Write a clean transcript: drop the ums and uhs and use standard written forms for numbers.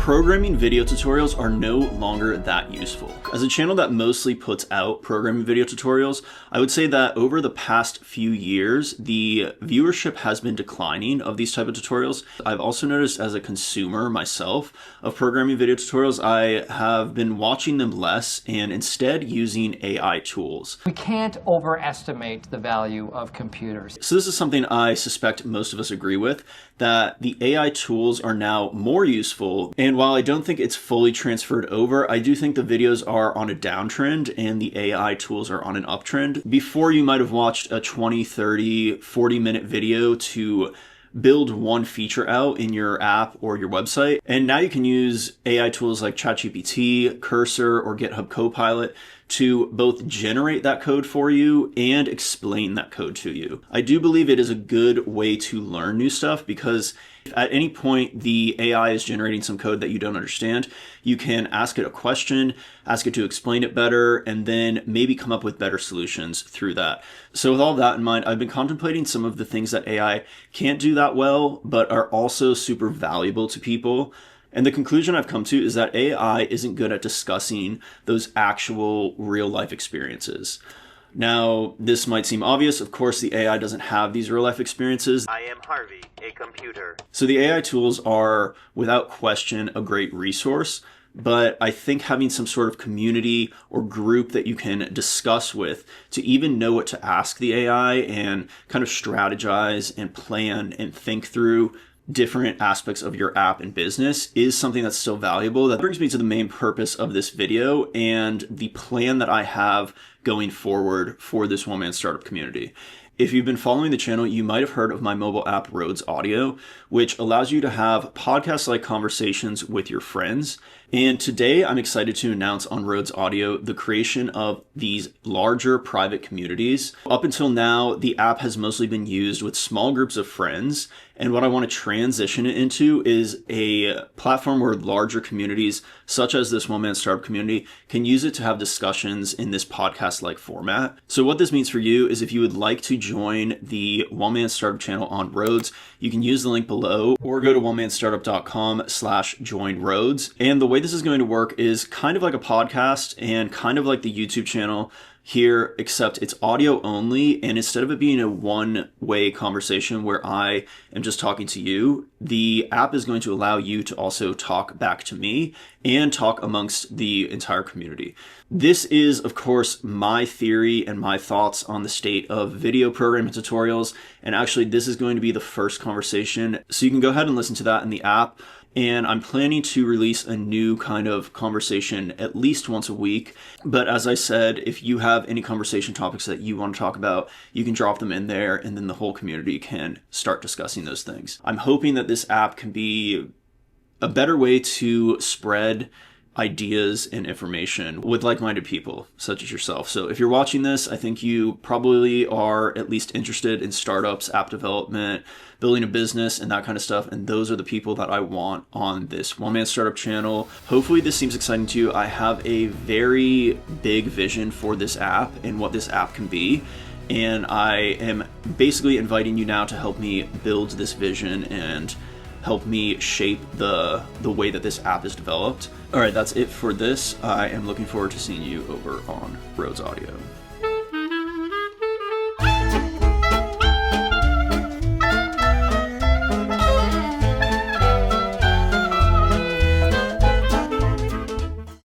Programming video tutorials are no longer that useful. As a channel that mostly puts out programming video tutorials, I would say that over the past few years, the viewership has been declining of these type of tutorials. I've also noticed as a consumer myself of programming video tutorials, I have been watching them less and instead using AI tools. We can't overestimate the value of computers. So this is something I suspect most of us agree with, that the AI tools are now more useful. And while I don't think it's fully transferred over, I do think the videos are on a downtrend and the AI tools are on an uptrend. Before, you might have watched a 20, 30, 40-minute video to build one feature out in your app or your website. And now you can use AI tools like ChatGPT, Cursor, or GitHub Copilot to both generate that code for you and explain that code to you. I do believe it is a good way to learn new stuff because at any point the AI is generating some code that you don't understand, you can ask it a question, ask it to explain it better, and then maybe come up with better solutions through that. So with all that in mind, I've been contemplating some of the things that AI can't do that well, but are also super valuable to people. And the conclusion I've come to is that AI isn't good at discussing those actual real life experiences. Now, this might seem obvious. Of course, the AI doesn't have these real life experiences. I am Harvey, a computer. So the AI tools are, without question, a great resource. But I think having some sort of community or group that you can discuss with to even know what to ask the AI and kind of strategize and plan and think through different aspects of your app and business is something that's still valuable. That brings me to the main purpose of this video and the plan that I have going forward for this one-man startup community. If you've been following the channel, you might have heard of my mobile app, Rhodes Audio, which allows you to have podcast-like conversations with your friends. And today I'm excited to announce on Rhodes Audio the creation of these larger private communities. Up until now, the app has mostly been used with small groups of friends. And what I want to transition it into is a platform where larger communities, such as this one-man startup community, can use it to have discussions in this podcast-like format. So what this means for you is if you would like to join the one-man startup channel on Rhodes, you can use the link below or go to onemanstartup.com/join Rhodes. And the way this is going to work is kind of like a podcast and kind of like the YouTube channel here, except it's audio only. And instead of it being a one-way conversation where I am just talking to you, the app is going to allow you to also talk back to me and talk amongst the entire community. This is, of course, my theory and my thoughts on the state of video programming tutorials. And actually, this is going to be the first conversation. So you can go ahead and listen to that in the app. And I'm planning to release a new kind of conversation at least once a week. But as I said, if you have any conversation topics that you want to talk about, you can drop them in there and then the whole community can start discussing those things. I'm hoping that this app can be a better way to spread ideas and information with like-minded people such as yourself. So if you're watching this, I think you probably are at least interested in startups, app development, building a business, and that kind of stuff. And those are the people that I want on this one-man startup channel. Hopefully this seems exciting to you. I have a very big vision for this app and what this app can be. And I am basically inviting you now to help me build this vision and help me shape the way that this app is developed. All right, that's it for this. I am looking forward to seeing you over on Rhodes Audio.